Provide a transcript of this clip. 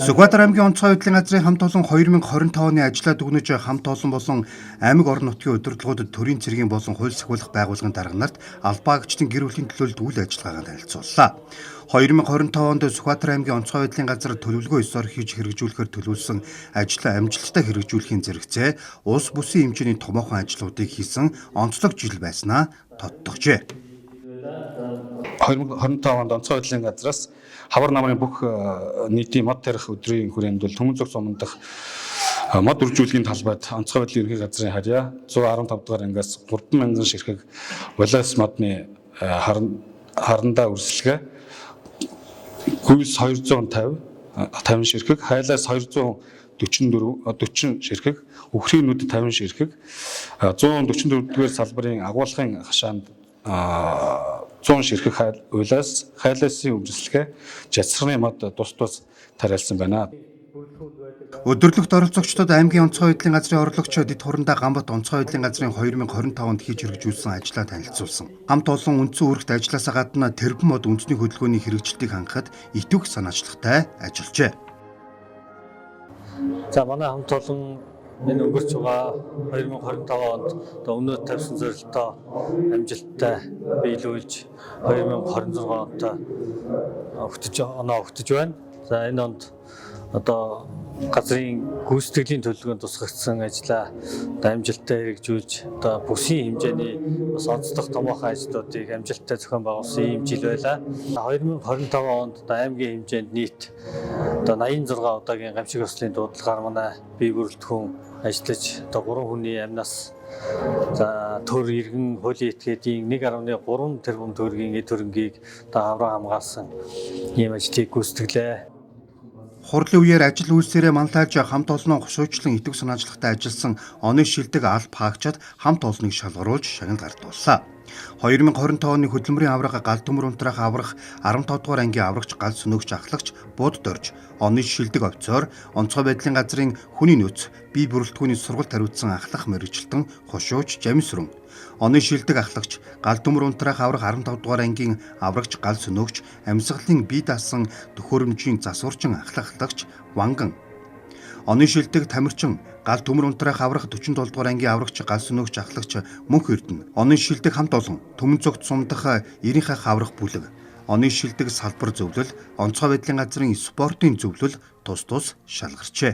Сүхбаатар аймгийн онцгой байдлын газрын хамт олон 2025 оны ажлаа дүгнэж хамт олон болон аймаг орон нутгийн удирдлагуудад төрийн цэргийн болон хууль сахиулах байгууллагын дарга нарт албаагчдын гэр бүлийн төлөөлөлд үйл ажиллагаагаа танилцууллаа. 2025 онд Сүхбаатар аймгийн онцгой байдлын газар төлөвлөгөө ёсоор хийж хэрэгжүүлэхээр төлөвлөсөн ажлаа амжилттай хэрэгжүүлэхийн зэрэгцээ улс бүсийн хэмжээний томоохон ажлуудыг хийсэн онцлог жил байснаа тодтогчээ. 2025 онд онцгой байдлын газраас хавар намын бүх нийтийн мод тарих өдрийн хүрээнд бол Төмөн Зүг сумын дахь мод үржүүлэхийн талбайд онцгой байдлын ерөнхий газрын харьяа 115 дугаар ангиас 3,000 ширхэг Волос модны харандаа үрсэлгээ гүйс 250 ширхэг, хайлаас 240 ширхэг, үхрийн нүд 50 ширхэг, 144-р салбарын агуулгын хашаанд 100 ширхэг уйлаас хайлаасын үрсэлгээ жацрны мод тус тариалсан байна. Өдөрлөгт оролцогчдод аймгийн онцгой байдлын газрын орлогч дэд хурандаа Гамбат онцгой байдлын газрын 2025 онд хийж хэрэгжүүлсэн ажлаа танилцуулсан. Хамт олон үндсэн үүрэгт ажилласаа гадна тэрбум мод үндэсний хөдөлгөөний хэрэгжилтийг хангахад итвэх санаачлагтай ажиллажээ. За манай хамт олон энэ өнгөрч байгаа 2025 онд өмнөд тавьсан зорилтоо амжилттай биелүүлж 2026 онд өгтөж байна. За энэ онд одоо газрын гүйцэтгэлийн төлөвлөгөөнд тусгагдсан ажлаа амжилттай хэрэгжүүлж одоо бүсийн хэмжээний бас онцлог томоохон ажлуудыг амжилттай зохион байгуулсан ийм жил байлаа. 2025 онд аймгийн хэмжээнд нийт одоо 86 удаагийн гамшиг ёслолын дуудлагаар манай бие бүрэлдэхүүн ажиллаж одоо 3 хүний амнаас за төр иргэн хуулийн этгээдийн 1.3 тэрбум төгрөгийн эд хөрөнгийг одоо авраг хамгаалсан ийм ажлыг гүйцэтгэлээ. Хурлын үеэр ажил үйлсээрээ манлайлж хамт олноо хушуучлан итвэх санаачлагтай ажилласан оны шилдэг алба хаагчид хамт олныг шалгаруулж шагнал гартууллаа. 2025 оны хөдөлмөрийн аврага гал төмөр унтраах аврах 15 дугаар ангийн аврагч гал сөнөөгч ахлагч буудад орж оны шилдэг офицер онцгой байдлын газрын хүний нөөц бие бүрэлдэхүүний сургалт хариуцсан ахлах мэргэжилтэн хушууч Жамисрүн оны шилдэг ахлагч гал төмөр унтраах аврах 15 дугаар ангийн аврагч гал сөнөөгч амьсгалын бие даасан төхөөрөмжийн засварчин ахлагч Ванган оны шилдэг тамирчин гал төмөр унтраах аврах 47 дугаар ангийн аврагч гал сөнөөгч ахлагч Мөнх Эрдэнэ оны шилдэг хамт олон Төмөн Зүгт сумдах 90 аврах бүлэг оны шилдэг салбар зөвлөл онцгой байдлын газрын спортын зөвлөл тус шалгарчээ.